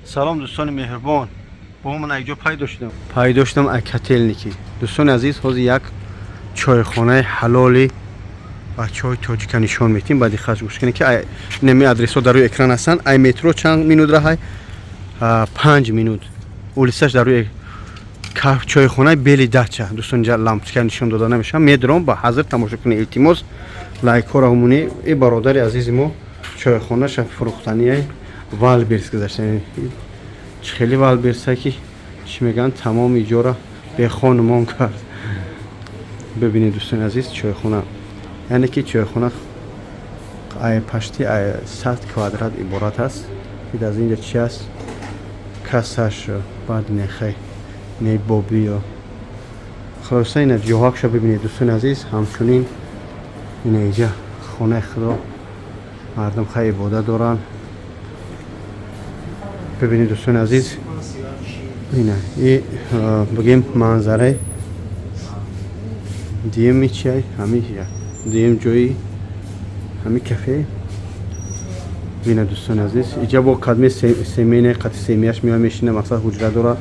سلام دوستان مهربان. با من اینجا پیدا شدم اکاتلنیکی. دوستان عزیز حاضر یک چایخانه حلالی و چای تاجیک نشان میدیم. بعد خواهش گوش کنید که نمی آدرس ها در روی اکران هستن. ای مترو چند مینوت راه 5 مینوت. اولیسش در روی چایخانه بیلی دچه. دوستان اینجا لامپچه نشان داده نمیشه. میدرم با حاضر تماشا کنید. التماس لایک ها را همونی ای برادر عزیز ما چایخانه ش فروختنی والبرز گذاشتن. خیلی والبرز که چی میگن تمام ایجارا به خانمان کرد. ببینید دوستان عزیز چایخانه، یعنی که چایخانه ای پشتی 100 کوادرات عبارت است. که از اینجا چی است؟ کاسش بعد نخی نه بابی یا خلاصه این جوهاکش ببینید دوستان عزیز. همچنین این اینجا خانه خدا مردم خیلی عبادت دارن. ببینید دوستان عزیز اینه بگیم منظره دیم میچه همین دیم جایی همین کافه. ببینید دوستان عزیز اینجا با قدم سیمینه قد سیمیش میشینه مقصد حجره داره.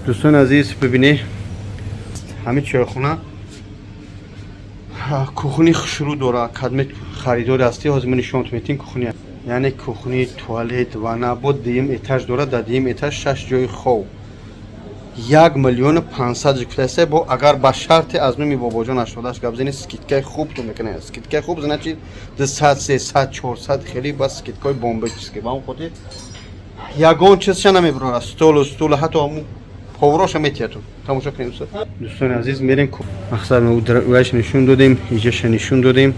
دوستان عزیز ببینید همین چایخونه کوخنی شروع داره. قدم خریدار هستی حاضر نشون میتین کوخنی، یعنی کوخنی توالت و نبود دیم اتاج داره. در دیم اتاج 6 جای خواب 1,500,000 کلاسه با اگر با شرط از نمی بابا جان اشوداش گابزین سکیتکای خوب تو میکنه. سکیتکای خوب زنچی 200 300 400 خیلی بس سکیتکای بمب چیزی با اون خودی یگان چیزش نمیبره. استول حتی همون پاوراش میتیاتون تماشا کنیم. دوستان عزیز میریم مقصد ما درش نشون دادیم، اینجاش نشون دادیم.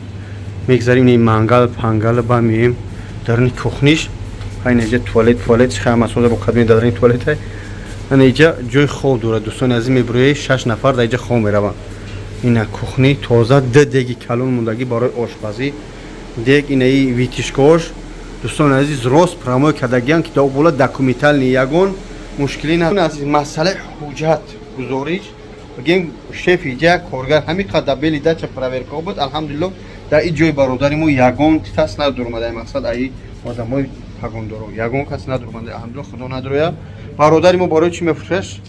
میگذاریم این منگل پنگل با میم درنی کوخنیش. این اینجا توالت خیلی مسئول با قدمی درنی توالت های. این اینجا جای خواب داره. دوستان عزیز میبروی 6 نفر در اینجا خواب میرون. این کوخنی تازه دیگی کلون موندگی برای آشپزی دیگ این ای ویتیشکاش. دوستان عزیز راست پرامو کردگیان که دو بالا دکومنتال نیگون مشکلی نه. عزیز مسئله حجت گزارش بگیم شف اینجا کارگر همین قدر بیلی دچ پراورکا بود. الحمدلله در این جای برادری مو یگان تاس ندارم. مقصد ای آدمای پگون دارو یگان کس ندارم. الحمدلله خدا نداره. برادری مو برای چی میفروش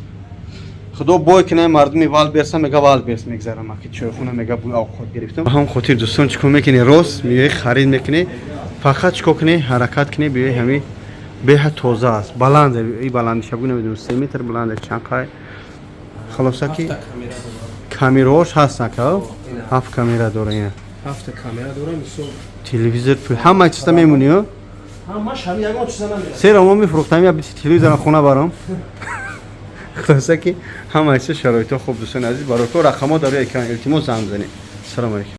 خدا بای کنه مردمی وال برسن میگه وال برس میگذارم که چه خونه میگه بوی آب گرفتم. هم خاطر دوستان چیکار میکنی راست میگه خرید میکنی فقط چیکار کنی حرکت کنی بیای همین به تازه است. بلند این بلند شبونه نمیدونم 3 متر بلند چند قای خلاصه که کامراش هست که 7 کامرا داره. این 7 کامرا داره میسو تلویزیون همه چیزا میمونی ها. همش همین یگان چیزا نمیره. سر ما میفروختم یا تلویزیون خونه برام. خلاصه که همه چیز شرایط خوب. دوستان عزیز برای تو رقم‌ها داره اکران التماس زنگ بزنید. سلام علیکم.